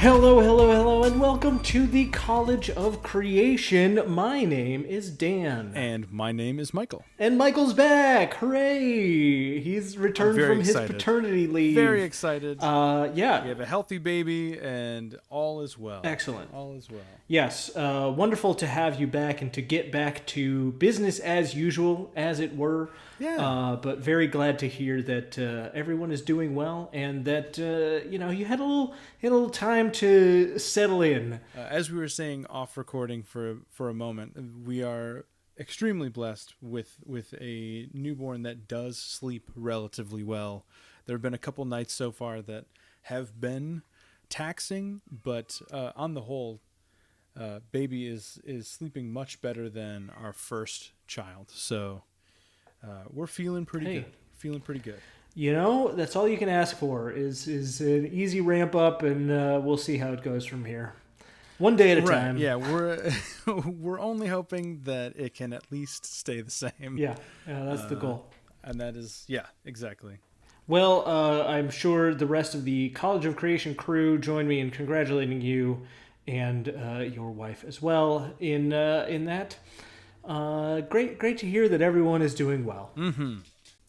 Hello, hello, hello, and welcome to the College of Creation. My name is Dan. And my name is Michael. And Michael's back! Hooray! He's returned from his paternity leave. Very excited. Yeah. We have a healthy baby, and all is well. Excellent. All is well. Yes, wonderful to have you back and to get back to business as usual, as it were. Yeah. But very glad to hear that everyone is doing well and that you had a little time to settle in. As we were saying off recording for a moment, we are extremely blessed with a newborn that does sleep relatively well. There have been a couple nights so far that have been taxing, but on the whole, baby is sleeping much better than our first child. So we're feeling pretty good. Feeling pretty good. You know, that's all you can ask for is an easy ramp up, and we'll see how it goes from here. One day at a time. Yeah, we're only hoping that it can at least stay the same. Yeah, that's the goal. And that is, yeah, exactly. Well, I'm sure the rest of the College of Creation crew join me in congratulating you and your wife as well in that. Great to hear that everyone is doing well. Mm-hmm.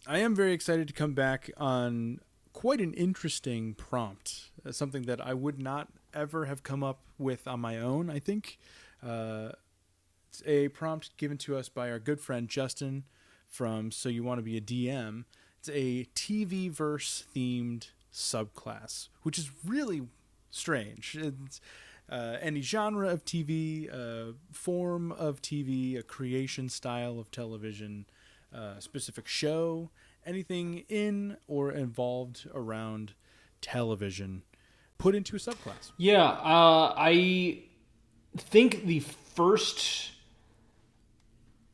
I am very excited to come back on quite an interesting prompt, something that I would not ever have come up with on my own, I think. It's a prompt given to us by our good friend Justin from So You Want to Be a DM. It's a TV-verse themed subclass, which is really strange. It's any genre of TV, form of TV, a creation style of television, specific show, anything in or involved around television put into a subclass. Yeah, I think the first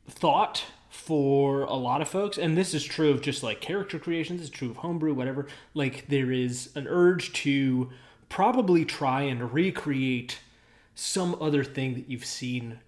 thought for a lot of folks, and this is true of just like character creation, this is true of homebrew, whatever, like there is an urge to probably try and recreate some other thing that you've seen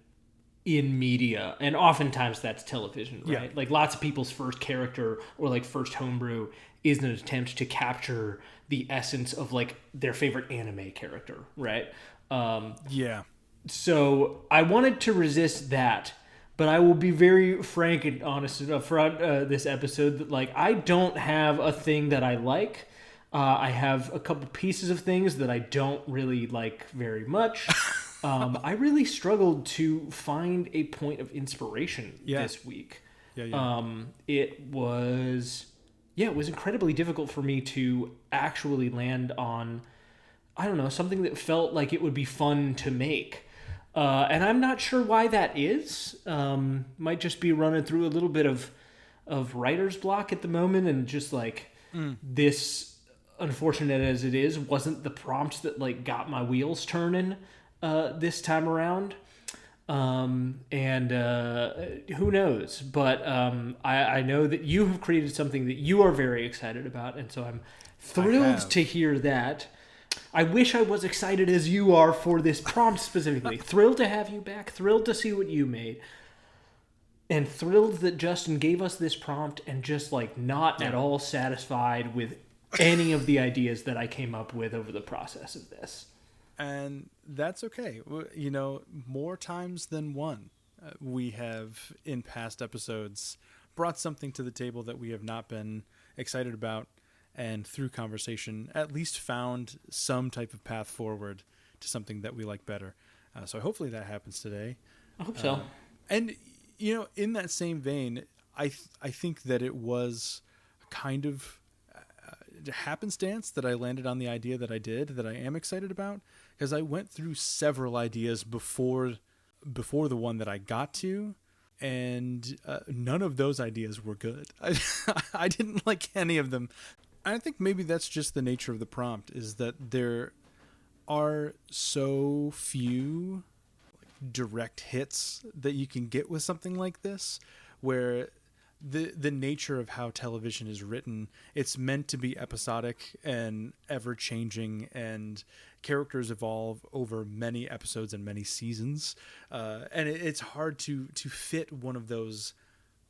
in media, and oftentimes that's television, right? Yeah. Like lots of people's first character or like first homebrew is an attempt to capture the essence of like their favorite anime character, right? Yeah. So I wanted to resist that, but I will be very frank and honest up front this episode that like I don't have a thing that I like. I have a couple pieces of things that I don't really like very much. I really struggled to find a point of inspiration this week. Yeah. It was incredibly difficult for me to actually land on, I don't know, something that felt like it would be fun to make. And I'm not sure why that is. Might just be running through a little bit of writer's block at the moment, and just like this, unfortunate as it is, wasn't the prompt that like got my wheels turning this time around. And who knows? But I know that you have created something that you are very excited about, and so I'm thrilled to hear that. I wish I was excited as you are for this prompt specifically. Thrilled to have you back. Thrilled to see what you made. And thrilled that Justin gave us this prompt and just like not at all satisfied with any of the ideas that I came up with over the process of this. And that's okay. You know, more times than one, we have in past episodes brought something to the table that we have not been excited about, and through conversation at least found some type of path forward to something that we like better. So hopefully that happens today. I hope so. And, you know, in that same vein, I think that it was kind of happenstance that I landed on the idea that I did, that I am excited about, because I went through several ideas before the one that I got to, and none of those ideas were good. I didn't like any of them. I think maybe that's just the nature of the prompt, is that there are so few direct hits that you can get with something like this, where the nature of how television is written, it's meant to be episodic and ever changing, and characters evolve over many episodes and many seasons, and it's hard to fit one of those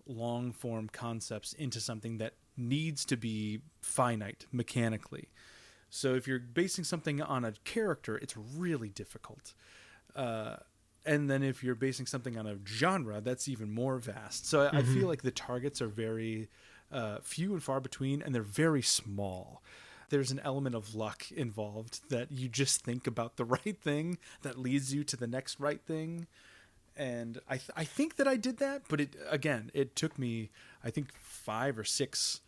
long form concepts into something that needs to be finite mechanically. So if you're basing something on a character, it's really difficult. And then if you're basing something on a genre, that's even more vast. So I feel like the targets are very few and far between, and they're very small. There's an element of luck involved that you just think about the right thing that leads you to the next right thing. And I think that I did that, but it took me, I think, 5 or 6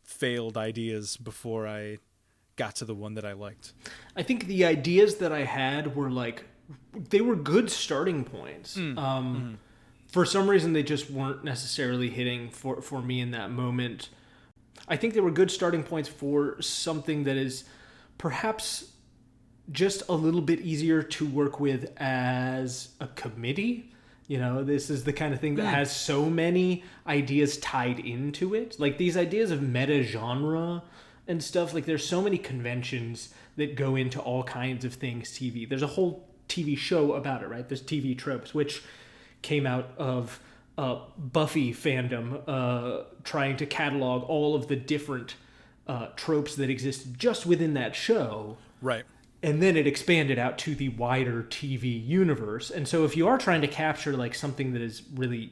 failed ideas before I got to the one that I liked. I think the ideas that I had were they were good starting points. For some reason, they just weren't necessarily hitting for me in that moment. I think they were good starting points for something that is perhaps just a little bit easier to work with as a committee. This is the kind of thing that has so many ideas tied into it. Like these ideas of meta genre and stuff, there's so many conventions that go into all kinds of things TV. There's a whole TV show about it, right? There's TV tropes, which came out of Buffy fandom, trying to catalog all of the different tropes that existed just within that show. Right. And then it expanded out to the wider TV universe. And so if you are trying to capture something that is really,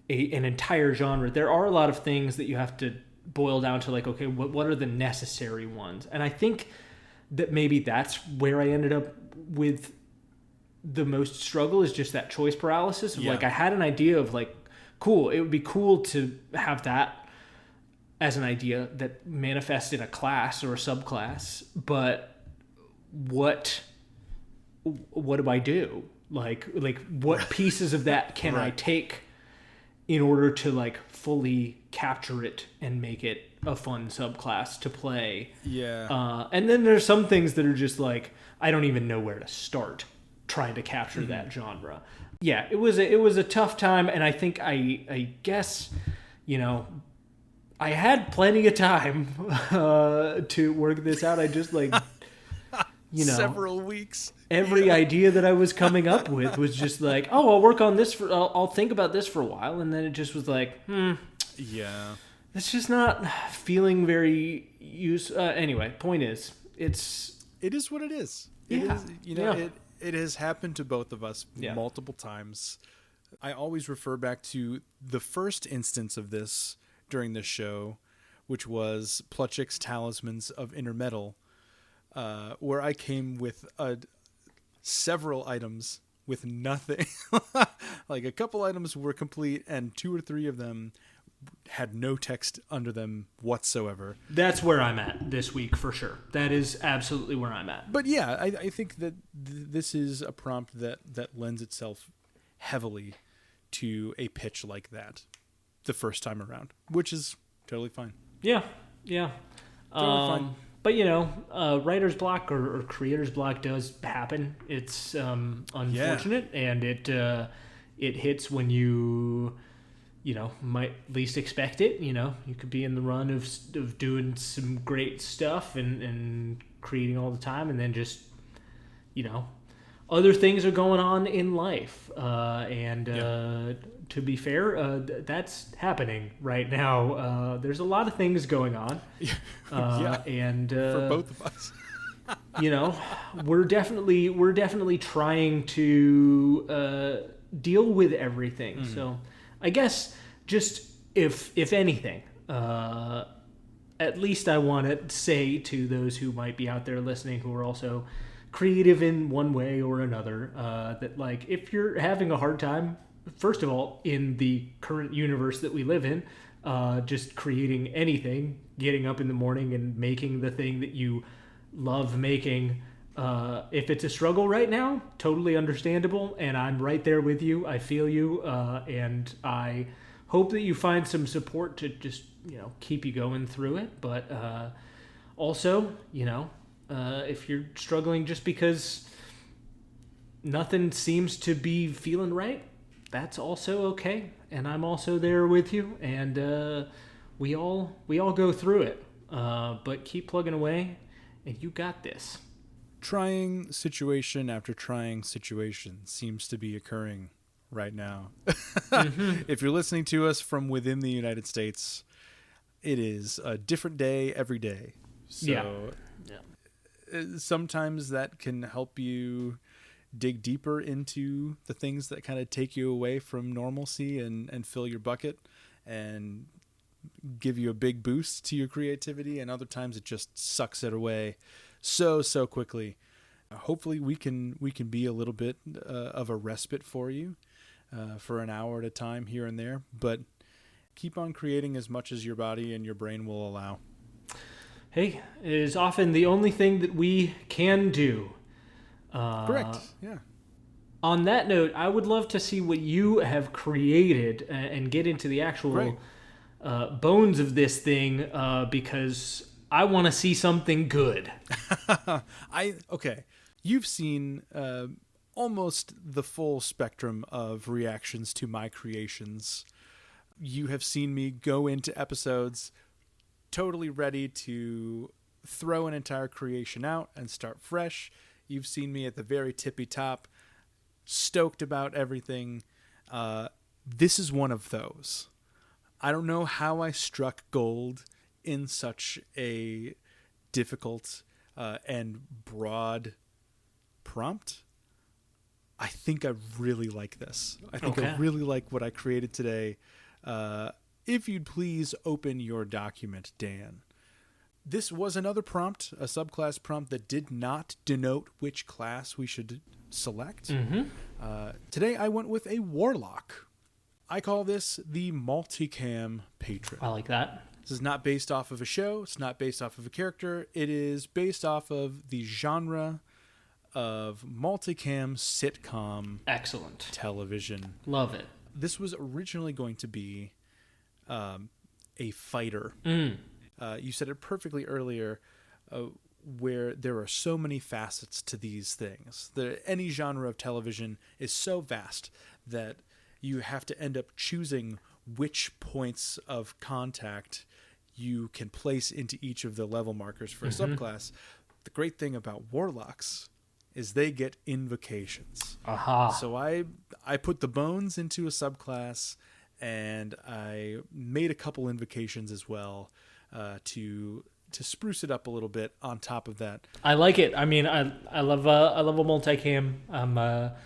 an entire genre, there are a lot of things that you have to boil down to okay, what are the necessary ones? And I think that maybe that's where I ended up with the most struggle, is just that choice paralysis of I had an idea of cool, it would be cool to have that as an idea that manifests in a class or a subclass, but what do I do? What pieces of that can I take in order to fully capture it and make it a fun subclass to play? Yeah. And then there's some things that are just I don't even know where to start trying to capture that genre. Yeah, it was a tough time, and I think I guess I had plenty of time to work this out. I just several weeks. Every idea that I was coming up with was just I'll work on this I'll think about this for a while, and then it just was yeah, it's just not feeling very anyway, point is, it is what it is. Yeah. It is, it has happened to both of us multiple times. I always refer back to the first instance of this during this show, which was Plutchik's Talismans of Intermetal, where I came with several items with nothing. A couple items were complete, and 2 or 3 of them had no text under them whatsoever. That's where I'm at this week for sure. That is absolutely where I'm at. But yeah, I think that this is a prompt that lends itself heavily to a pitch like that the first time around, which is totally fine. Yeah. Totally fine. But writer's block or creator's block does happen. It's unfortunate, and it hits when you might least expect it. You could be in the run of doing some great stuff and creating all the time, and then just other things are going on in life, and to be fair, that's happening right now. There's a lot of things going on, and for both of us. we're definitely trying to deal with everything. So I guess just if anything, at least I want to say to those who might be out there listening who are also creative in one way or another, that if you're having a hard time, first of all, in the current universe that we live in, just creating anything, getting up in the morning and making the thing that you love making, if it's a struggle right now, totally understandable, and I'm right there with you. I feel you, and I hope that you find some support to just keep you going through it. But also, if you're struggling just because nothing seems to be feeling right, that's also okay, and I'm also there with you, and we all go through it. But keep plugging away, and you got this. Trying situation after trying situation seems to be occurring right now. If you're listening to us from within the United States, it is a different day every day. So sometimes that can help you dig deeper into the things that kind of take you away from normalcy and fill your bucket and give you a big boost to your creativity. And other times it just sucks it away so quickly. Hopefully we can be a little bit of a respite for you for an hour at a time here and there, but keep on creating as much as your body and your brain will allow. Hey, it is often the only thing that we can do. Correct. Yeah. On that note, I would love to see what you have created and get into the actual bones of this thing because I want to see something good. Okay. You've seen almost the full spectrum of reactions to my creations. You have seen me go into episodes totally ready to throw an entire creation out and start fresh. You've seen me at the very tippy top, stoked about everything. This is one of those. I don't know how I struck gold in such a difficult and broad prompt. I think I really like this. I think I really like what I created today. If you'd please open your document, Dan. This was another prompt, a subclass prompt that did not denote which class we should select. Mm-hmm. Today I went with a warlock. I call this the multicam patron. I like that. This is not based off of a show. It's not based off of a character. It is based off of the genre of multicam sitcom. Excellent. Television. Love it. This was originally going to be a fighter. You said it perfectly earlier, where there are so many facets to these things. Any genre of television is so vast that you have to end up choosing which points of contact you can place into each of the level markers for a subclass. The great thing about warlocks is they get invocations. So I put the bones into a subclass, and I made a couple invocations as well to spruce it up a little bit on top of that. I like it. I mean, I love a multicam. I'm a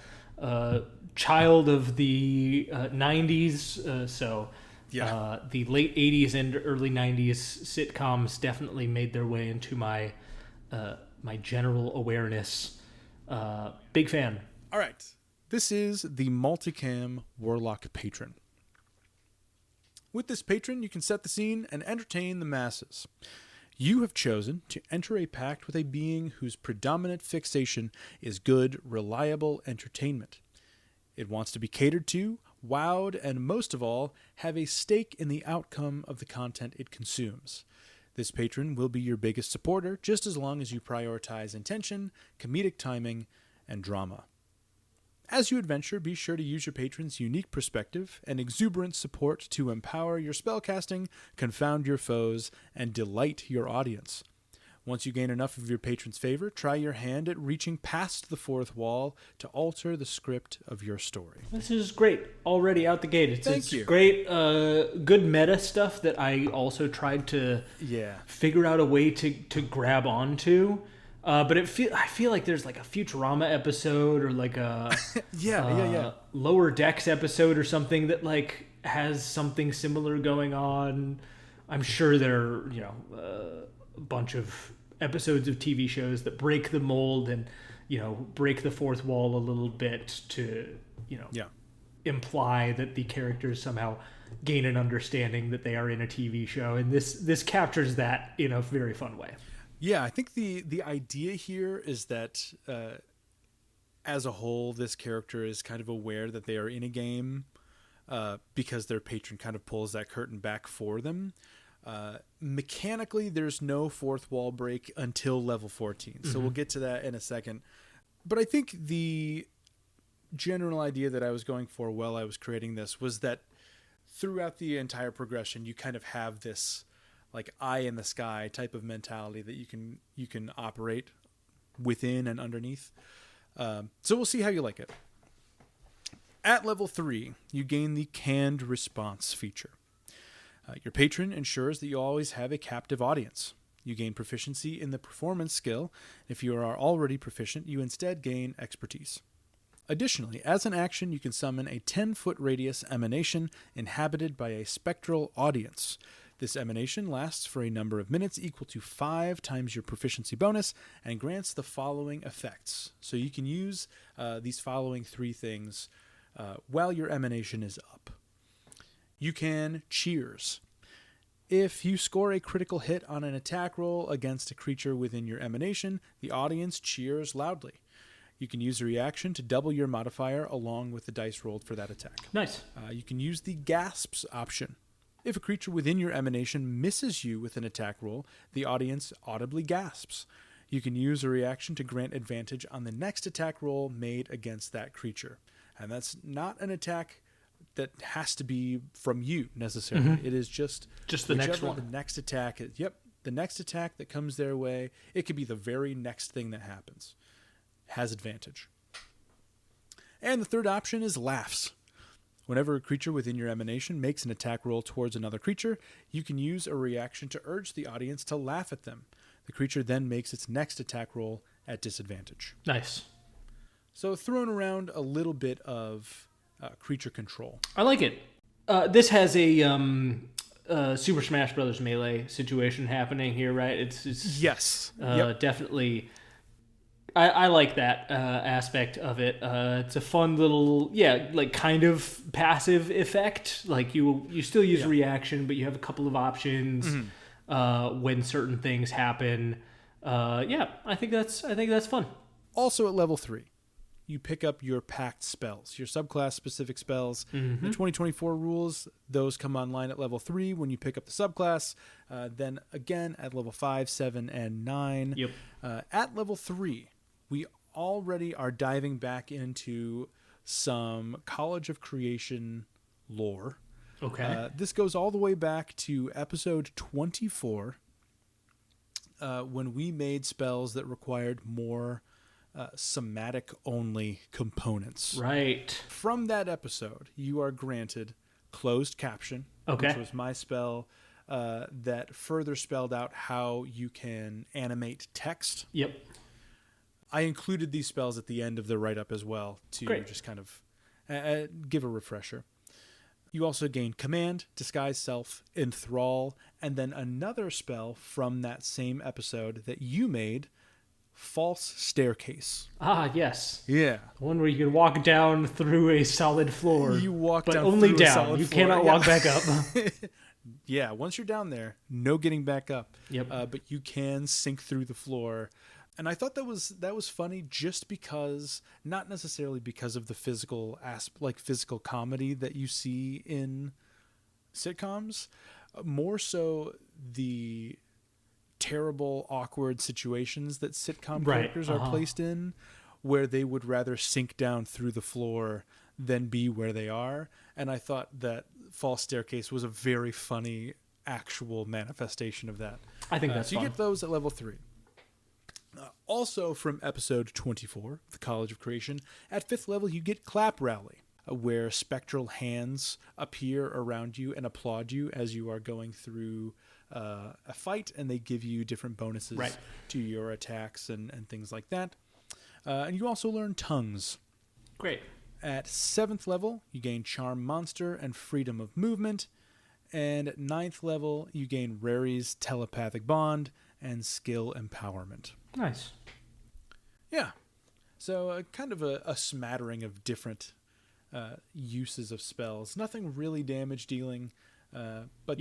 child of the 90s, so the late 80s and early 90s sitcoms definitely made their way into my my general awareness. Big fan. All right. This is the multicam warlock patron. With this patron, you can set the scene and entertain the masses. You have chosen to enter a pact with a being whose predominant fixation is good, reliable entertainment. It wants to be catered to, wowed, and most of all, have a stake in the outcome of the content it consumes. This patron will be your biggest supporter just as long as you prioritize intention, comedic timing, and drama. As you adventure, be sure to use your patron's unique perspective and exuberant support to empower your spellcasting, confound your foes, and delight your audience. Once you gain enough of your patron's favor, try your hand at reaching past the fourth wall to alter the script of your story. This is great. Already out the gate. It's you. Great, good meta stuff that I also tried to figure out a way to grab onto. But I feel like there's like a Futurama episode or like a Lower Decks episode or something that like has something similar going on. I'm sure there are a bunch of episodes of TV shows that break the mold and break the fourth wall a little bit to imply that the characters somehow gain an understanding that they are in a TV show, and this captures that in a very fun way. Yeah, I think the idea here is that as a whole, this character is kind of aware that they are in a game because their patron kind of pulls that curtain back for them. Mechanically, there's no fourth wall break until level 14, so we'll get to that in a second. But I think the general idea that I was going for while I was creating this was that throughout the entire progression, you kind of have this like eye in the sky type of mentality that you can operate within and underneath. So we'll see how you like it. At level 3, you gain the canned response feature. Your patron ensures that you always have a captive audience. you gain proficiency in the performance skill. If you are already proficient, you instead gain expertise. Additionally, as an action, you can summon a 10-foot radius emanation inhabited by a spectral audience. This emanation lasts for a number of minutes equal to 5 times your proficiency bonus and grants the following effects. So you can use these following 3 things while your emanation is up. You can cheers. If you score a critical hit on an attack roll against a creature within your emanation, the audience cheers loudly. You can use a reaction to double your modifier along with the dice rolled for that attack. Nice. You can use the gasps option. If a creature within your emanation misses you with an attack roll, the audience audibly gasps. You can use a reaction to grant advantage on the next attack roll made against that creature. And that's not an attack that has to be from you necessarily. Mm-hmm. It is just the next one. The next attack. The next attack that comes their way. It could be the very next thing that happens. Has advantage. And the third option is laughs. Whenever a creature within your emanation makes an attack roll towards another creature, you can use a reaction to urge the audience to laugh at them. The creature then makes its next attack roll at disadvantage. Nice. So throwing around a little bit of creature control. I like it. This has a Super Smash Brothers Melee situation happening here, right? It's yes, definitely. I like that aspect of it. It's a fun little, like kind of passive effect. Like you still use reaction, but you have a couple of options when certain things happen. I think that's fun. Also at level 3, you pick up your packed spells, your subclass specific spells. Mm-hmm. The 2024 rules, those come online at level 3 when you pick up the subclass. Then again at level 5, 7, and 9. Yep. At level 3, we already are diving back into some College of Creation lore. Okay. This goes all the way back to episode 24, when we made spells that required more somatic-only components. Right. From that episode, you are granted closed caption, which was my spell that further spelled out how you can animate text. Yep. I included these spells at the end of the write-up as well to just kind of give a refresher. You also gain Command, Disguise Self, Enthrall, and then another spell from that same episode that you made, False Staircase. Ah, yes. Yeah. The one where you can walk down through a solid floor. You walk but down only through down. A solid you floor. cannot walk back up. Yeah, once you're down there, no getting back up. Yep. But you can sink through the floor. And I thought that was funny just because, not necessarily because of the physical comedy that you see in sitcoms, more so the terrible, awkward situations that sitcom characters are placed in, where they would rather sink down through the floor than be where they are. And I thought that False Staircase was a very funny actual manifestation of that. I think that's so. You get those at level 3. Also from episode 24, The College of Creation, at 5th level you get Clap Rally, where spectral hands appear around you and applaud you as you are going through a fight, and they give you different bonuses to your attacks and things like that. And you also learn Tongues. Great. At 7th level, you gain Charm Monster and Freedom of Movement. And at 9th level, you gain Rary's Telepathic Bond and Skill Empowerment. Nice. Yeah. So kind of a smattering of different uses of spells. Nothing really damage dealing, but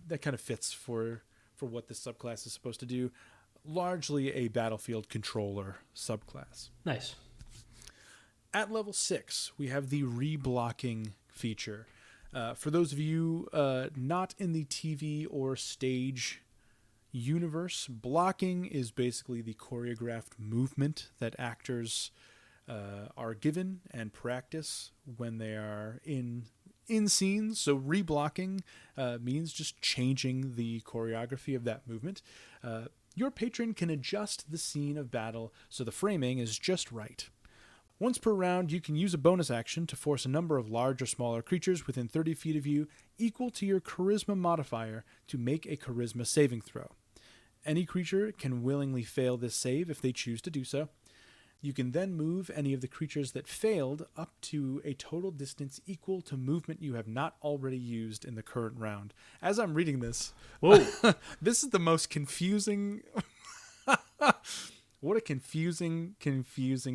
that kind of fits for what this subclass is supposed to do. Largely a battlefield controller subclass. Nice. At level 6, we have the reblocking feature. For those of you not in the TV or stage universe, blocking is basically the choreographed movement that actors are given and practice when they are in scenes. So reblocking means just changing the choreography of that movement. Your patron can adjust the scene of battle so the framing is just right. Once per round, you can use a bonus action to force a number of large or smaller creatures within 30 feet of you equal to your charisma modifier to make a charisma saving throw. Any creature can willingly fail this save if they choose to do so. You can then move any of the creatures that failed up to a total distance equal to movement you have not already used in the current round. As I'm reading this, Whoa. this is the most confusing. What a confusing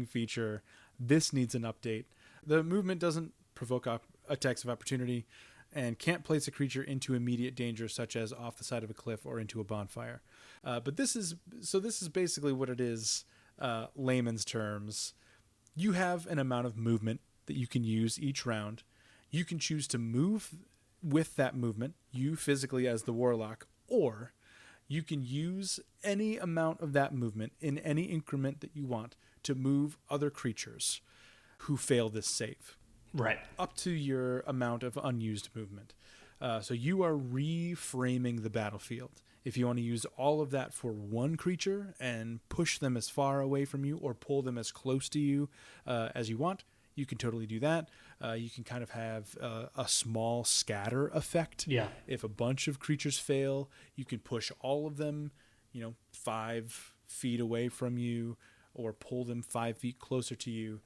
feature. This needs an update. The movement doesn't provoke attacks of opportunity and can't place a creature into immediate danger, such as off the side of a cliff or into a bonfire. But this is basically what it is. Layman's terms. You have an amount of movement that you can use each round. You can choose to move with that movement, you physically as the warlock, or you can use any amount of that movement in any increment that you want to move other creatures who fail this save. Right. Up to your amount of unused movement. So you are reframing the battlefield. If you want to use all of that for one creature and push them as far away from you or pull them as close to you as you want, you can totally do that. You can kind of have a small scatter effect. Yeah. If a bunch of creatures fail, you can push all of them, 5 feet away from you or pull them 5 feet closer to you.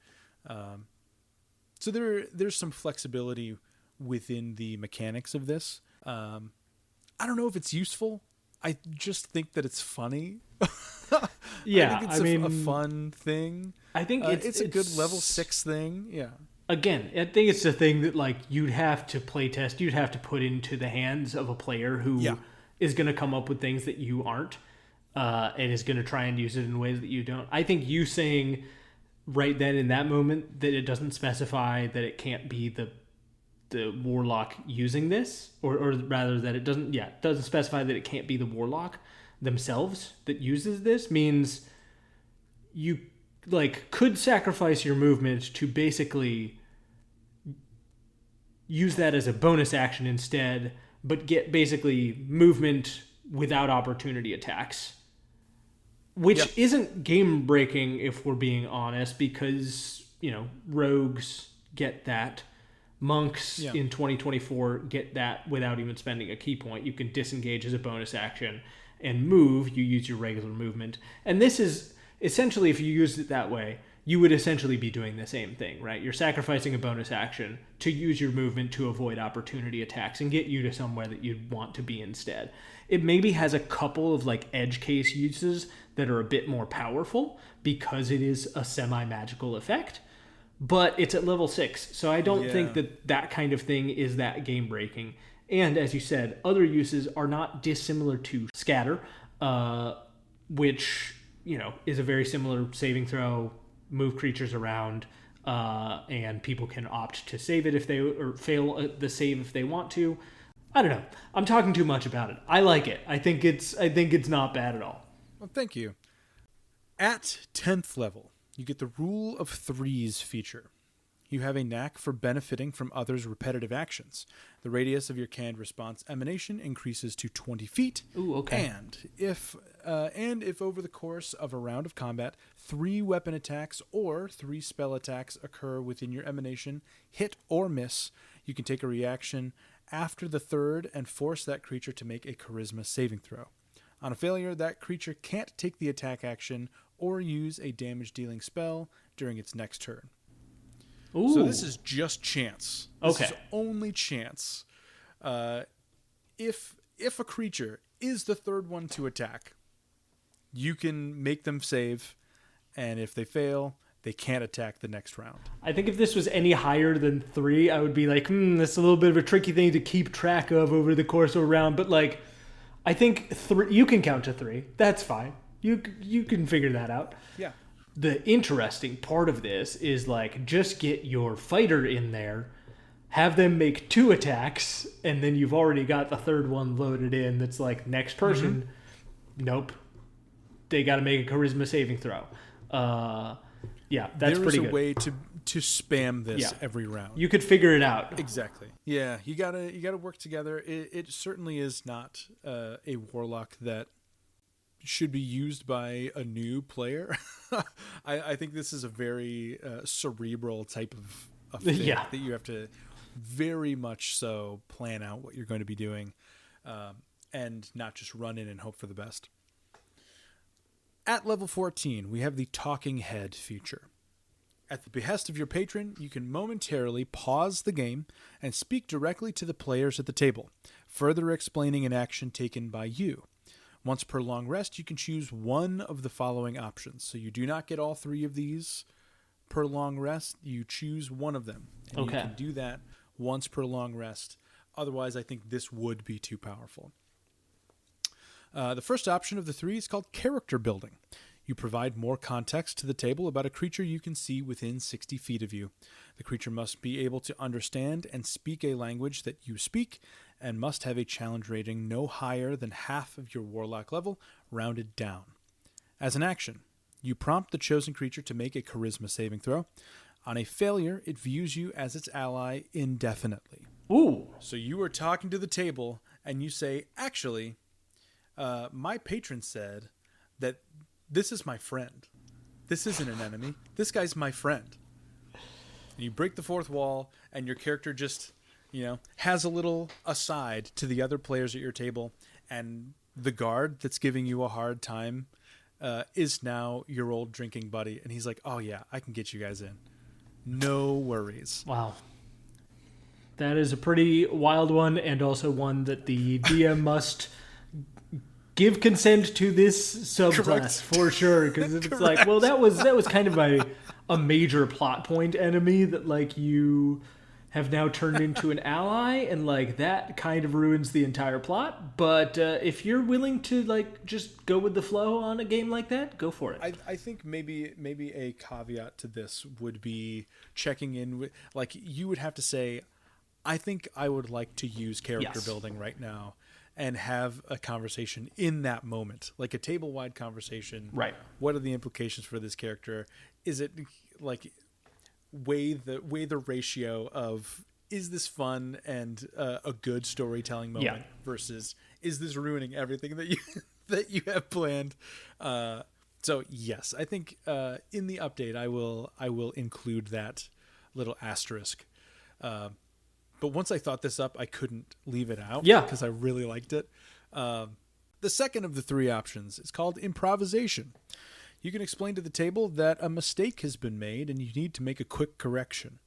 So there's some flexibility within the mechanics of this. I don't know if it's useful. I just think that it's funny. Yeah, I think it's a fun thing. I think it's a good level 6 thing. Yeah. Again, I think it's the thing that you'd have to play test. You'd have to put into the hands of a player who is going to come up with things that you aren't, and is going to try and use it in ways that you don't. I think you saying right then in that moment that it doesn't specify that it can't be the warlock using this, or rather that it doesn't specify that it can't be the warlock themselves that uses this, means you could sacrifice your movement to basically use that as a bonus action instead, but get basically movement without opportunity attacks, which isn't game breaking if we're being honest, because rogues get that. Monks in 2024 get that without even spending a key point. You can disengage as a bonus action and move. You use your regular movement. And this is essentially, if you used it that way, you would essentially be doing the same thing, right? You're sacrificing a bonus action to use your movement to avoid opportunity attacks and get you to somewhere that you'd want to be instead. It maybe has a couple of edge case uses that are a bit more powerful because it is a semi-magical effect. But it's at level 6, so I don't think that kind of thing is that game-breaking. And as you said, other uses are not dissimilar to Scatter, which is a very similar saving throw, move creatures around, and people can opt to save it or fail the save if they want to. I don't know. I'm talking too much about it. I like it. I think it's not bad at all. Well, thank you. At 10th level, you get the Rule of Threes feature. You have a knack for benefiting from others' repetitive actions. The radius of your canned response emanation increases to 20 feet. Ooh, okay. And if over the course of a round of combat, 3 weapon attacks or 3 spell attacks occur within your emanation, hit or miss, you can take a reaction after the third and force that creature to make a charisma saving throw. On a failure, that creature can't take the attack action or use a damage-dealing spell during its next turn. Ooh. So this is just chance. This okay. is only chance. If a creature is the third one to attack, you can make them save, and if they fail, they can't attack the next round. I think if this was any higher than 3, I would be like, that's a little bit of a tricky thing to keep track of over the course of a round. But I think 3, you can count to 3. That's fine. You can figure that out. Yeah. The interesting part of this is just get your fighter in there, have them make 2 attacks, and then you've already got the third one loaded in. That's next person. Mm-hmm. Nope. They got to make a charisma saving throw. Yeah, that's pretty good. There is a way to spam this every round. You could figure it out. Exactly. Yeah, you gotta work together. It certainly is not a warlock that should be used by a new player. I think this is a very cerebral type of thing that you have to very much so plan out what you're going to be doing, and not just run in and hope for the best. At level 14, we have the Talking Head feature. At the behest of your patron, you can momentarily pause the game and speak directly to the players at the table, further explaining an action taken by you. Once per long rest, you can choose one of the following options. So you do not get all three of these per long rest. You choose one of them. And Okay. you can do that once per long rest. Otherwise, I think this would be too powerful. The first option of the three is called character building. You provide more context to the table about a creature you can see within 60 feet of you. The creature must be able to understand and speak a language that you speak, and must have a challenge rating no higher than half of your warlock level, rounded down. As an action, you prompt the chosen creature to make a charisma saving throw. On a failure, it views you as its ally indefinitely. Ooh. So you are talking to the table, and you say, actually, my patron said that this is my friend. This isn't an enemy. This guy's my friend. And you break the fourth wall, and your character just, has a little aside to the other players at your table, and the guard that's giving you a hard time is now your old drinking buddy, and he's like, oh yeah, I can get you guys in. No worries. Wow. That is a pretty wild one, and also one that the DM must give consent to this subclass. Correct. For sure. Because it's like, well, that was kind of a major plot point enemy that like you have now turned into an ally, and like that kind of ruins the entire plot. But if you're willing to like just go with the flow on a game like that, go for it. I think maybe a caveat to this would be checking in with, like, you would have to say, I think I would like to use character building right now and have a conversation in that moment, like a table-wide conversation. Right. What are the implications for this character? Is it like weigh the ratio of, is this fun and a good storytelling moment versus is this ruining everything that you that you have planned? So yes, I think in the update I will include that little asterisk. But once I thought this up, I couldn't leave it out because I really liked it. The second of the three options is called improvisation. You can explain to the table that a mistake has been made and you need to make a quick correction.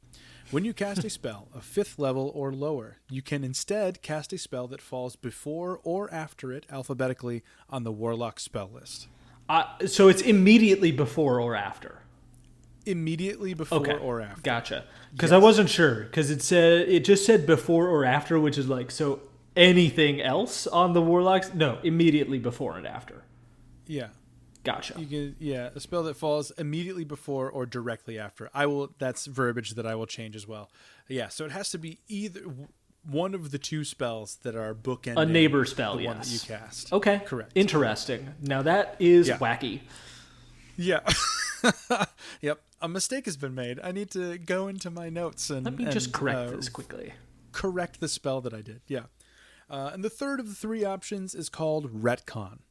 When you cast a spell of 5th level or lower, you can instead cast a spell that falls before or after it alphabetically on the Warlock spell list. So it's immediately before or after? Immediately before or after. Gotcha. Because I wasn't sure. Because it just said before or after, which is like, so anything else on the Warlocks? No, immediately before and after. Yeah. Gotcha. You can, a spell that falls immediately before or directly after. That's verbiage that I will change as well. Yeah, so it has to be either one of the two spells that are bookending a neighbor spell, the one that you cast. Okay. Correct. Interesting. Now that is wacky. Yeah. Yep. A mistake has been made. I need to go into my notes and let me just correct this quickly. Correct the spell that I did. Yeah. And the third of the three options is called retcon.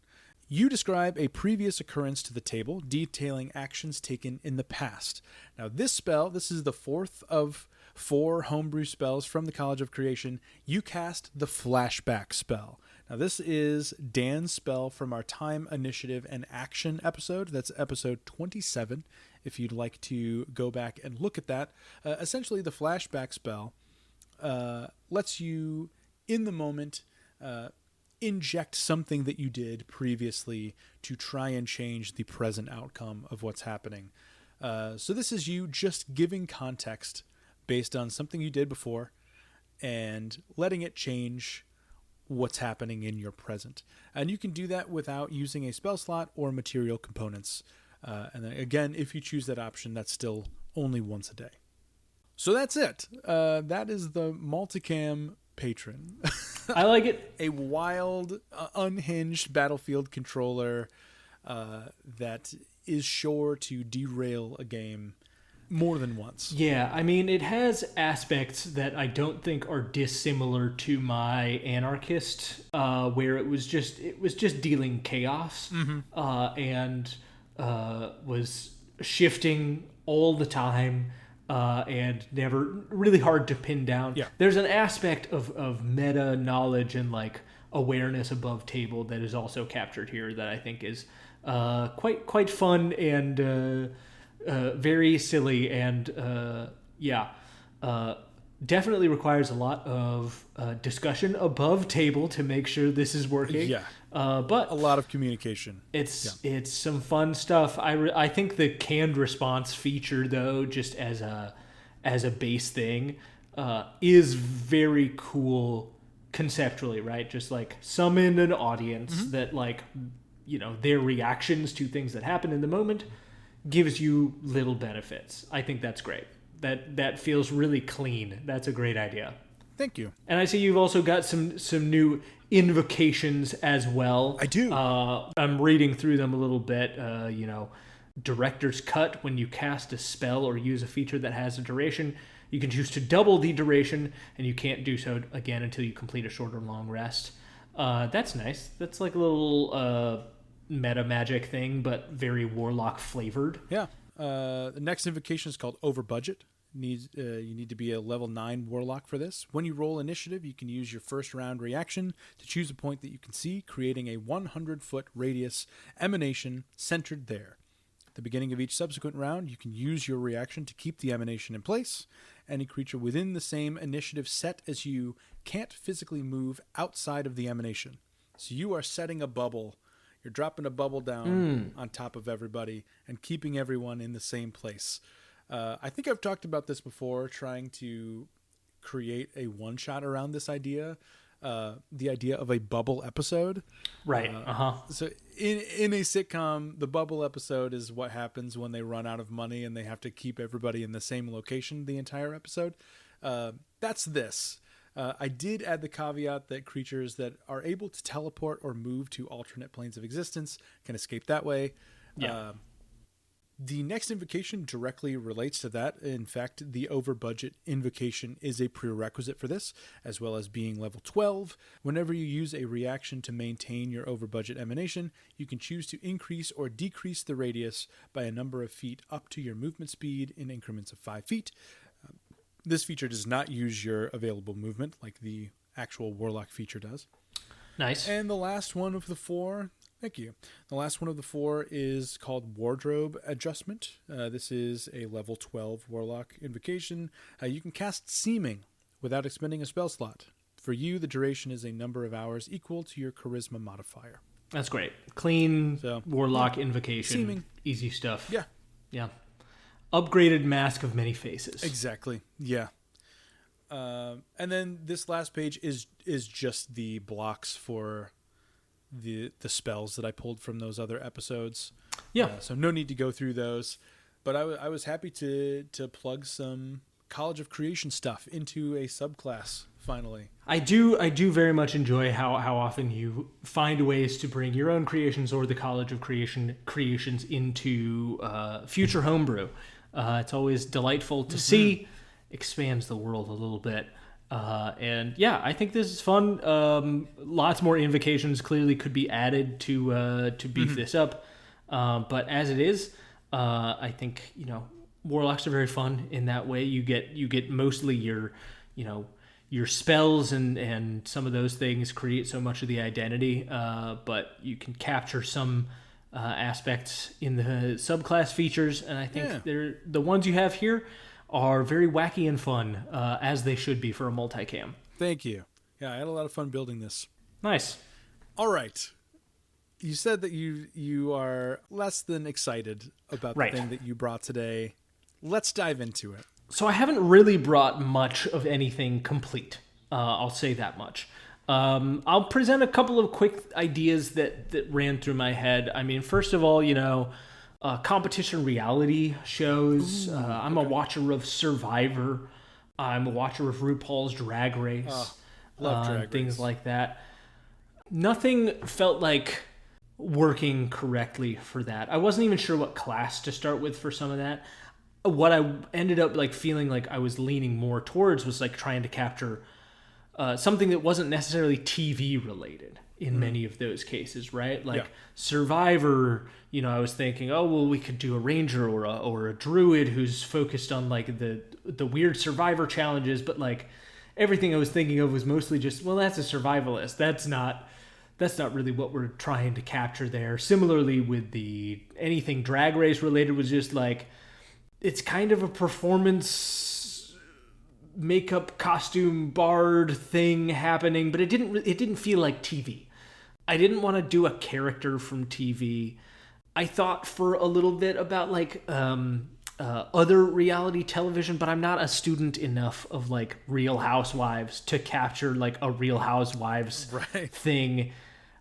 You describe a previous occurrence to the table, detailing actions taken in the past. Now, this is the fourth of 4 homebrew spells from the College of Creation. You cast the flashback spell. Now, this is Dan's spell from our Time, Initiative, and Action episode. That's episode 27, if you'd like to go back and look at that. Essentially, the flashback spell lets you, in the moment, inject something that you did previously to try and change the present outcome of what's happening. So this is you just giving context based on something you did before and letting it change what's happening in your present. And you can do that without using a spell slot or material components. And then again, if you choose that option, that's still only once a day. So that's it. That is the Multicam patron. I like it. A wild, unhinged battlefield controller that is sure to derail a game more than once. Yeah, I mean, it has aspects that I don't think are dissimilar to my Anarchist, where it was just dealing chaos and was shifting all the time. And never really hard to pin down. Yeah. There's an aspect of meta knowledge and like awareness above table that is also captured here that I think is quite fun and very silly and definitely requires a lot of discussion above table to make sure this is working. Yeah. But A lot of communication. it's some fun stuff. I think the canned response feature though, just as a base thing, is very cool conceptually, right? Just like summon an audience that like, you know, their reactions to things that happen in the moment gives you little benefits. I think that's great. That feels really clean. That's a great idea. Thank you. And I see you've also got some new invocations as well. I do. I'm reading through them a little bit. You know, director's cut. When you cast a spell or use a feature that has a duration, you can choose to double the duration, and you can't do so again until you complete a short or long rest. That's nice. That's like a little meta magic thing, but very warlock flavored. Yeah. The next invocation is called Over Budget. You need to be a level 9 warlock for this. When you roll initiative, you can use your first round reaction to choose a point that you can see, creating a 100-foot radius emanation centered there. At the beginning of each subsequent round, you can use your reaction to keep the emanation in place. Any creature within the same initiative set as you can't physically move outside of the emanation. So you are setting a bubble. You're dropping a bubble down on top of everybody and keeping everyone in the same place. I think I've talked about this before, trying to create a one-shot around this idea, the idea of a bubble episode. Right. So in a sitcom, the bubble episode is what happens when they run out of money and they have to keep everybody in the same location the entire episode. That's this. I did add the caveat that creatures that are able to teleport or move to alternate planes of existence can escape that way. Yeah. The next invocation directly relates to that. In fact, the over budget invocation is a prerequisite for this, as well as being level 12. Whenever you use a reaction to maintain your over budget emanation, you can choose to increase or decrease the radius by a number of feet up to your movement speed in increments of 5 feet. This feature does not use your available movement like the actual warlock feature does. Nice. And the last one of the four... Thank you. The last one of the four is called Wardrobe Adjustment. This is a level 12 Warlock invocation. You can cast Seeming without expending a spell slot. For you, the duration is a number of hours equal to your Charisma modifier. That's great. Clean Warlock invocation. Seeming. Easy stuff. Yeah. Yeah. Upgraded Mask of Many Faces. Exactly. Yeah. And then this last page is just the blocks for the spells that I pulled from those other episodes. Yeah. So no need to go through those. But I was happy to plug some College of Creation stuff into a subclass finally. I do very much enjoy how often you find ways to bring your own creations or the College of creations into future homebrew. It's always delightful to see. Expands the world a little bit. And yeah, I think this is fun. Lots more invocations clearly could be added to beef this up. But as it is, I think, you know, warlocks are very fun in that way. You get mostly your spells and some of those things create so much of the identity. But you can capture some aspects in the subclass features, and I think they're the ones you have here are very wacky and fun, as they should be for a multicam. Thank you. Yeah, I had a lot of fun building this. Nice. All right. You said that you are less than excited about the thing that you brought today. Let's dive into it. So I haven't really brought much of anything complete. I'll say that much. I'll present a couple of quick ideas that ran through my head. I mean, first of all, you know, competition reality shows. I'm a watcher of Survivor. I'm a watcher of RuPaul's Drag Race. Love Drag Race. Things like that. Nothing felt like working correctly for that. I wasn't even sure what class to start with for some of that. What I ended up like feeling like I was leaning more towards was like trying to capture something that wasn't necessarily TV related in many of those cases, right? Like Survivor, you know, I was thinking, oh, well, we could do a ranger or a druid who's focused on like the weird Survivor challenges, but like everything I was thinking of was mostly just, well, that's a survivalist. That's not really what we're trying to capture there. Similarly with the anything Drag Race related was just like, it's kind of a performance makeup costume bard thing happening, but it didn't feel like TV. I didn't want to do a character from TV. I thought for a little bit about like other reality television, but I'm not a student enough of like Real Housewives to capture like a Real Housewives thing.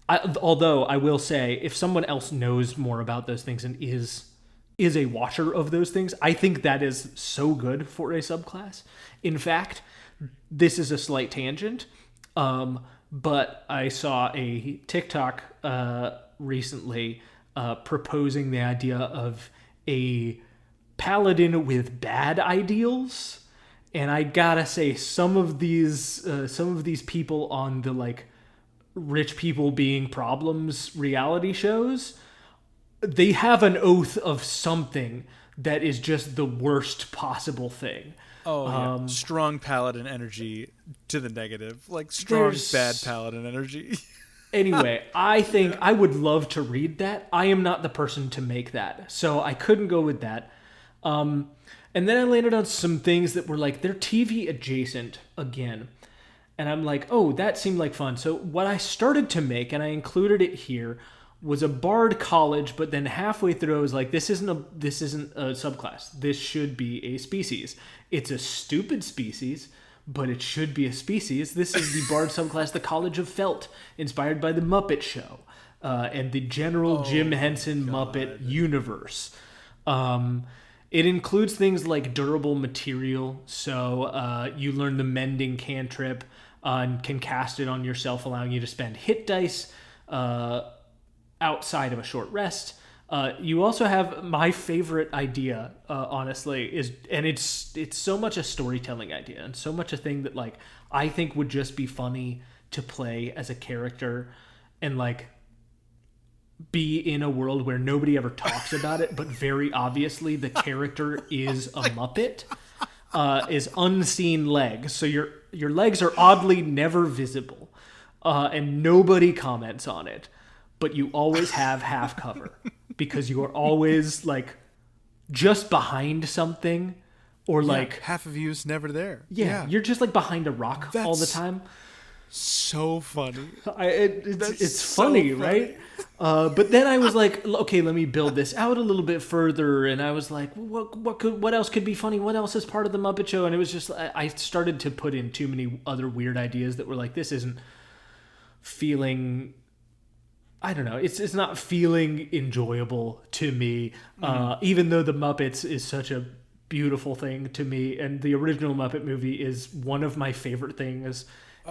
Although I will say, if someone else knows more about those things and is a watcher of those things, I think that is so good for a subclass. In fact, this is a slight tangent, but I saw a TikTok recently proposing the idea of a paladin with bad ideals, and I gotta say, some of these people on the like rich people being problems reality shows, they have an oath of something that is just the worst possible thing. Oh, yeah. Strong paladin energy to the negative. Like strong bad paladin energy. Anyway, I think I would love to read that. I am not the person to make that, so I couldn't go with that. And then I landed on some things that were like, they're TV adjacent again. And I'm like, oh, that seemed like fun. So what I started to make, and I included it here, was a bard college, but then halfway through I was like, this isn't a subclass. This should be a species. It's a stupid species, but it should be a species. This is the bard subclass, the College of Felt, inspired by the Muppet Show and the general Jim Henson Muppet universe. It includes things like durable material, so you learn the mending cantrip and can cast it on yourself, allowing you to spend hit dice outside of a short rest. You also have my favorite idea, honestly, it's so much a storytelling idea and so much a thing that like I think would just be funny to play as a character and like be in a world where nobody ever talks about it, but very obviously the character is a Muppet, is unseen legs. So your legs are oddly never visible, and nobody comments on it, but you always have half cover because you are always like just behind something, or like half of you is never there. Yeah, you're just like behind a rock all the time. So funny. It's so funny, right? But then I was like, okay, let me build this out a little bit further, and I was like, what else could be funny? What else is part of the Muppet Show? And it was just, I started to put in too many other weird ideas that were like, this isn't feeling, I don't know, it's not feeling enjoyable to me, even though the Muppets is such a beautiful thing to me, and the original Muppet movie is one of my favorite things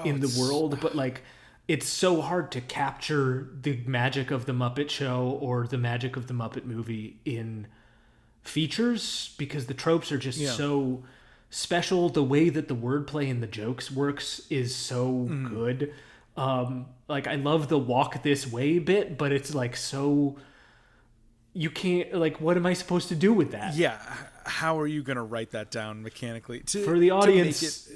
in the world, but like it's so hard to capture the magic of the Muppet Show or the magic of the Muppet movie in features because the tropes are just so special. The way that the wordplay and the jokes works is so good. Like I love the walk this way bit, but it's like so you can't, like, what am I supposed to do with that? Yeah, how are you going to write that down mechanically for the audience?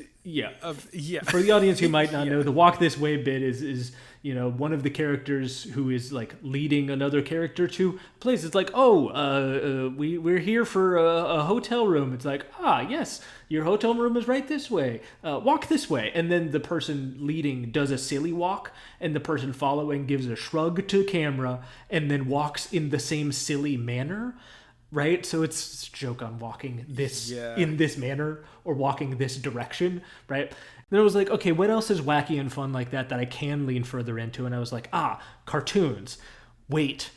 For the audience who might not know, the walk this way bit is one of the characters who is like leading another character to a place. It's like, we're here for a hotel room. It's like, yes, your hotel room is right this way. Walk this way. And then the person leading does a silly walk, and the person following gives a shrug to camera and then walks in the same silly manner. Right? So it's a joke on walking this in this manner or walking this direction, right? Then I was like, okay, what else is wacky and fun like that I can lean further into? And I was like, cartoons. Wait,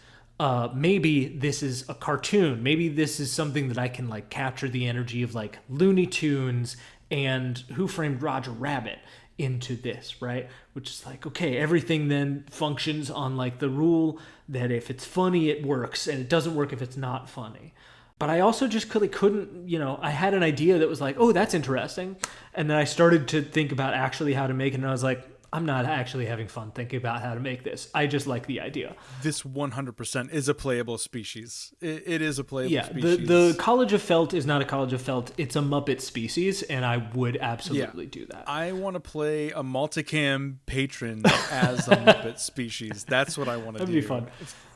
maybe this is a cartoon. Maybe this is something that I can like capture the energy of like Looney Tunes and Who Framed Roger Rabbit into this, right? Which is like, okay, everything then functions on like the rule that if it's funny, it works, and it doesn't work if it's not funny. But I also just couldn't, I had an idea that was like, oh, that's interesting. And then I started to think about actually how to make it, and I was like, I'm not actually having fun thinking about how to make this. I just like the idea. This 100% is a playable species. It is a playable Yeah, species. the College of Felt is not a College of Felt. It's a Muppet species, and I would absolutely do that. I want to play a multicam patron as a Muppet species. That's what I want to do. That'd be fun.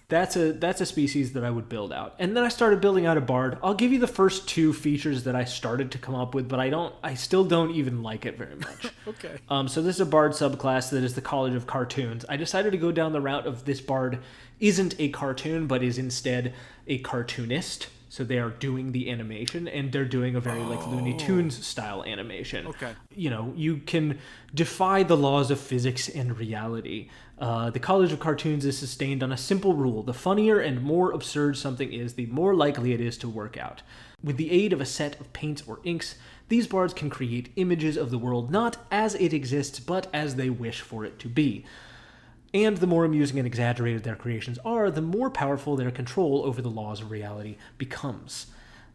That's a species that I would build out. And then I started building out a bard. I'll give you the first two features that I started to come up with, but I still don't even like it very much. Okay. So this is a bard subclass that is the College of Cartoons. I decided to go down the route of this bard isn't a cartoon, but is instead a cartoonist. So they are doing the animation, and they're doing a very like Looney Tunes style animation. Okay. You know, you can defy the laws of physics and reality. The College of Cartoons is sustained on a simple rule. The funnier and more absurd something is, the more likely it is to work out. With the aid of a set of paints or inks, these bards can create images of the world not as it exists, but as they wish for it to be. And the more amusing and exaggerated their creations are, the more powerful their control over the laws of reality becomes.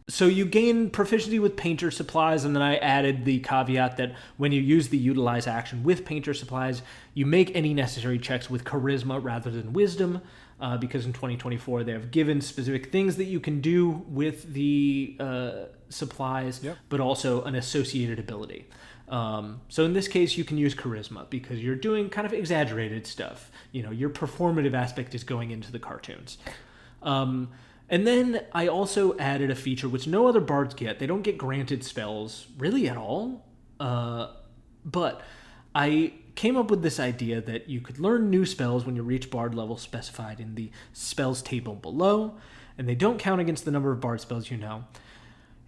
So you gain proficiency with painter supplies, and then I added the caveat that when you use the utilize action with painter supplies, you make any necessary checks with charisma rather than wisdom, because in 2024 they have given specific things that you can do with the supplies, but also an associated ability. So in this case, you can use charisma because you're doing kind of exaggerated stuff. You know, your performative aspect is going into the cartoons. And then I also added a feature which no other bards get. They don't get granted spells really at all. But I came up with this idea that you could learn new spells when you reach bard level specified in the spells table below, and they don't count against the number of bard spells you know.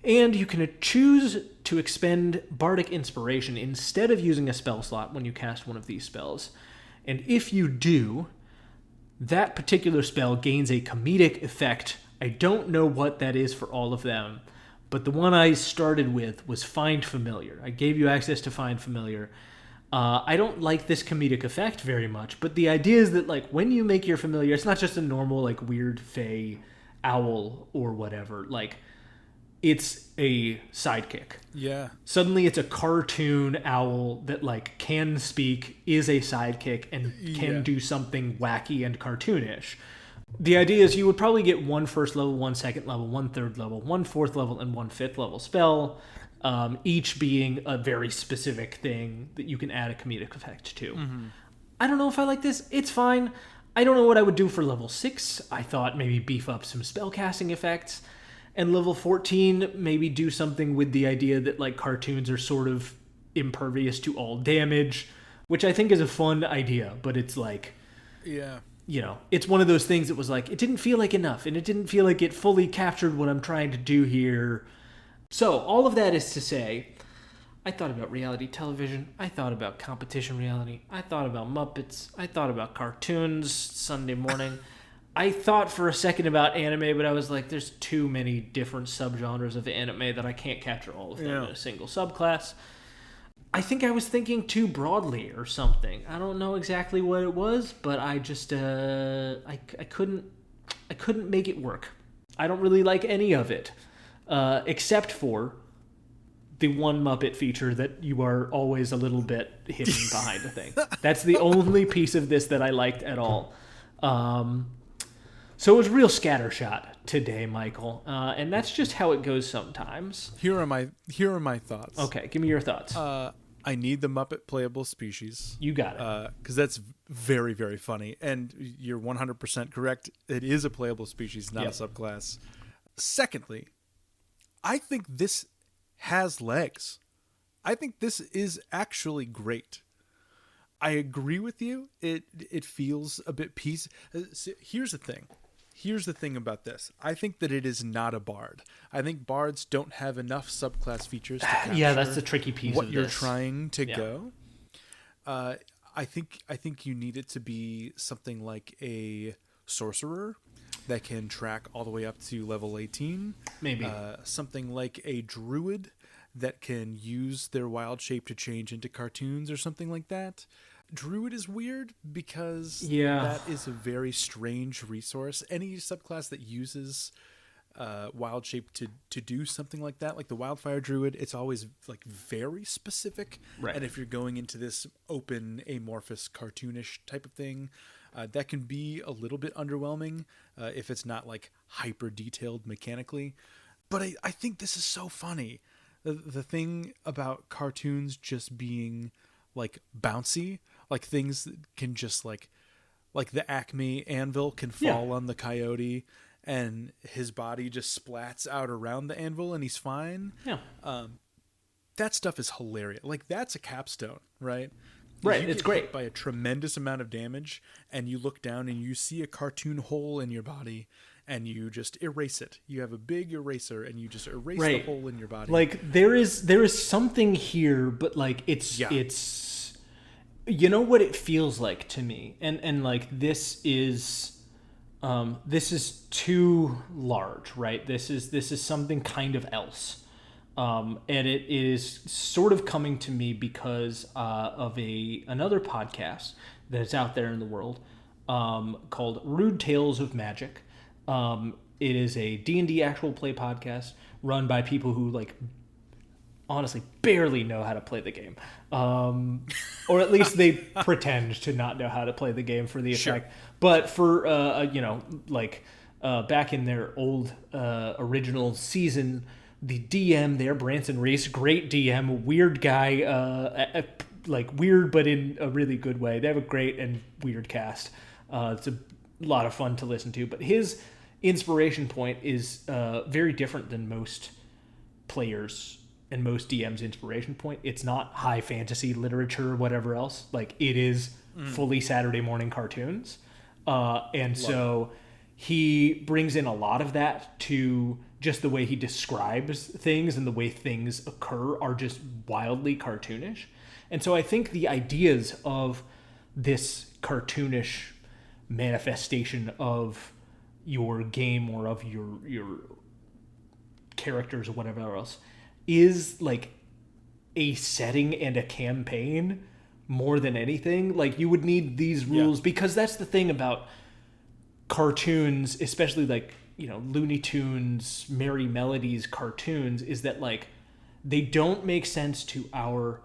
And you can choose to expend bardic inspiration instead of using a spell slot when you cast one of these spells. And if you do, that particular spell gains a comedic effect. I don't know what that is for all of them, but the one I started with was Find Familiar. I gave you access to Find Familiar. I don't like this comedic effect very much, but the idea is that like when you make your familiar, it's not just a normal like weird fey owl or whatever. Like it's a sidekick. Yeah. Suddenly it's a cartoon owl that like can speak, is a sidekick, and can do something wacky and cartoonish. The idea is you would probably get one first level, one second level, one third level, one fourth level, and one fifth level spell, each being a very specific thing that you can add a comedic effect to. Mm-hmm. I don't know if I like this. It's fine. I don't know what I would do for level 6. I thought maybe beef up some spellcasting effects. And level 14, maybe do something with the idea that like cartoons are sort of impervious to all damage, which I think is a fun idea, but it's like... Yeah. You know, it's one of those things that was like, it didn't feel like enough, and it didn't feel like it fully captured what I'm trying to do here. So, all of that is to say, I thought about reality television, I thought about competition reality, I thought about Muppets, I thought about cartoons Sunday morning. I thought for a second about anime, but I was like, there's too many different subgenres of anime that I can't capture all of them in a single subclass. I think I was thinking too broadly or something. I don't know exactly what it was, but I just I couldn't make it work. I don't really like any of it, except for the one Muppet feature that you are always a little bit hidden behind a thing. That's the only piece of this that I liked at all. So it was real scattershot today, Michael, and that's just how it goes sometimes. Here are my thoughts. Okay, give me your thoughts. I need the Muppet playable species. You got it. Because that's very, very funny. And you're 100% correct. It is a playable species, not a subclass. Secondly, I think this has legs. I think this is actually great. I agree with you. It feels a bit Here's the thing. Here's the thing about this. I think that it is not a bard. I think bards don't have enough subclass features to capture that's the tricky piece what of you're this. trying to go. I think you need it to be something like a sorcerer that can track all the way up to level 18. Maybe. Something like a druid that can use their wild shape to change into cartoons or something like that. Druid is weird because that is a very strange resource. Any subclass that uses wild shape to do something like that. Like the Wildfire Druid, it's always like very specific. Right. And if you're going into this open, amorphous, cartoonish type of thing, that can be a little bit underwhelming if it's not like hyper detailed mechanically. But I think this is so funny. The thing about cartoons just being like bouncy, like things that can just like the Acme anvil can fall on the coyote and his body just splats out around the anvil and he's fine. Yeah. That stuff is hilarious. Like that's a capstone, right? Right. You It's get great. hit by a tremendous amount of damage and you look down and you see a cartoon hole in your body and you just erase it. You have a big eraser and you just erase the hole in your body. Like there is something here, but like it's you know what it feels like to me, and like this is too large, right? This is something kind of else, and it is sort of coming to me because of another podcast that's out there in the world called Rude Tales of Magic. It is a D&D actual play podcast run by people who like honestly barely know how to play the game, or at least they pretend to not know how to play the game for the effect. Sure. But for back in their old original season, the DM there, Branson Reese, great DM, weird guy, like weird but in a really good way. They have a great and weird cast. It's a lot of fun to listen to, but his inspiration point is very different than most players and most DM's inspiration point. It's not high fantasy literature or whatever else. Like it is fully Saturday morning cartoons. So he brings in a lot of that to just the way he describes things, and the way things occur are just wildly cartoonish. And so I think the ideas of this cartoonish manifestation of your game or of your characters or whatever else is like a setting and a campaign more than anything. Like you would need these rules because that's the thing about cartoons, especially like, you know, Looney Tunes, Merry Melodies cartoons, is that like they don't make sense to our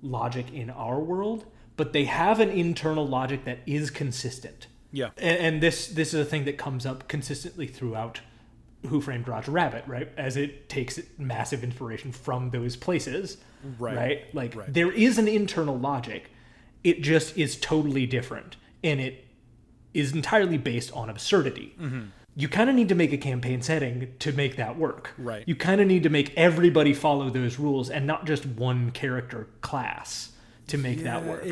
logic in our world, but they have an internal logic that is consistent. Yeah. And this is a thing that comes up consistently throughout Who Framed Roger Rabbit, right? As it takes massive inspiration from those places, right? Like there is an internal logic. It just is totally different, and it is entirely based on absurdity. Mm-hmm. You kind of need to make a campaign setting to make that work. Right. You kind of need to make everybody follow those rules and not just one character class to make that work.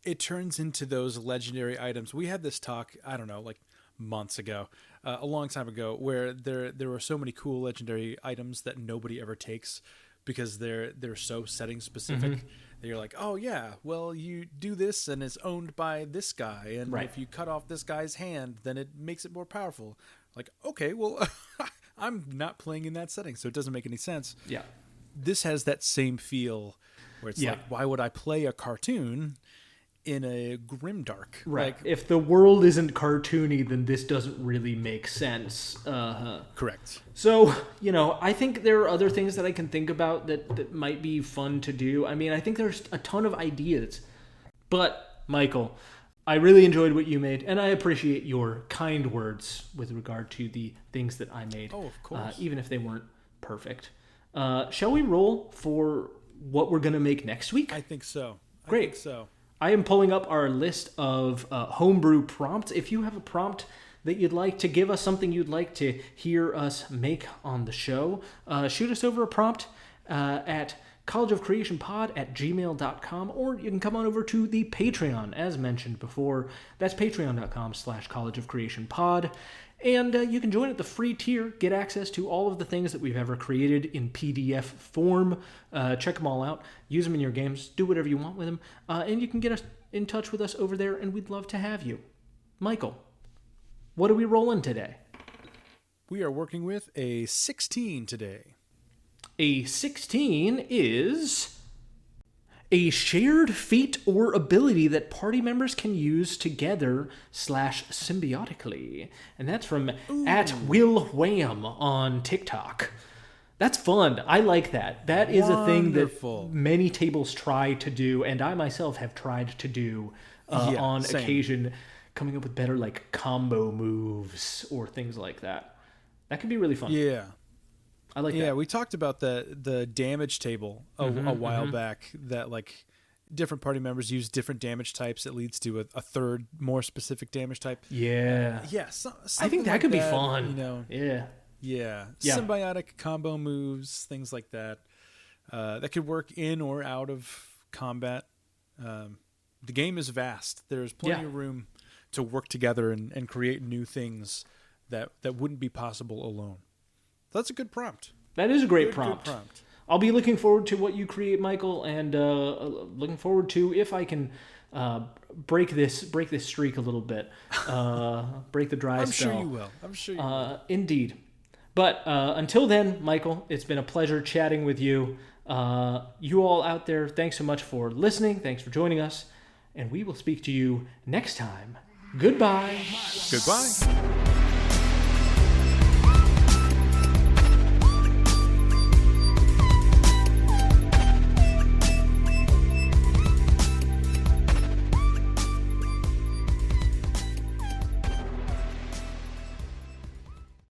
It turns into those legendary items. We had this talk, I don't know, like months ago, a long time ago, where there were so many cool legendary items that nobody ever takes because they're so setting specific. Mm-hmm. That you're like, oh yeah, well you do this and it's owned by this guy, and if you cut off this guy's hand, then it makes it more powerful. Like, okay, well, I'm not playing in that setting, so it doesn't make any sense. Yeah, this has that same feel where it's like, why would I play a cartoon in a grimdark? Right. Like, if the world isn't cartoony, then this doesn't really make sense. Correct. So, you know, I think there are other things that I can think about that might be fun to do. I mean, I think there's a ton of ideas. But, Michael, I really enjoyed what you made, and I appreciate your kind words with regard to the things that I made. Oh, of course. Even if they weren't perfect. Shall we roll for what we're going to make next week? I think so. Great. I think so. I am pulling up our list of homebrew prompts. If you have a prompt that you'd like to give us, something you'd like to hear us make on the show, shoot us over a prompt at collegeofcreationpod@gmail.com, or you can come on over to the Patreon, as mentioned before. That's patreon.com/collegeofcreationpod. And you can join at the free tier, get access to all of the things that we've ever created in PDF form. Check them all out. Use them in your games. Do whatever you want with them. And you can get us in touch with us over there, and we'd love to have you. Michael, what are we rolling today? We are working with a 16 today. A 16 is a shared feat or ability that party members can use together / symbiotically. And that's from @WillWham on TikTok. That's fun. I like that. That is a thing that Wonderful. many tables try to do, and I myself have tried to do on same. occasion, coming up with better like combo moves or things like that. That can be really fun. Yeah. I like Yeah, that. we talked about the damage table a while back, that like different party members use different damage types. It leads to a third, more specific damage type. Yeah. Yeah, I think that like could be fun. You know, Yeah. yeah, Yeah. symbiotic combo moves, things like that. That could work in or out of combat. The game is vast. There's plenty of room to work together and create new things that wouldn't be possible alone. That's a good prompt. That is a great Good prompt. prompt. I'll be looking forward to what you create, Michael, and looking forward to if I can break this streak a little bit, break the dry I'm spell. sure you will. I'm sure you will. Indeed. But until then, Michael, it's been a pleasure chatting with you. You all out there, thanks so much for listening. Thanks for joining us. And we will speak to you next time. Goodbye. Goodbye.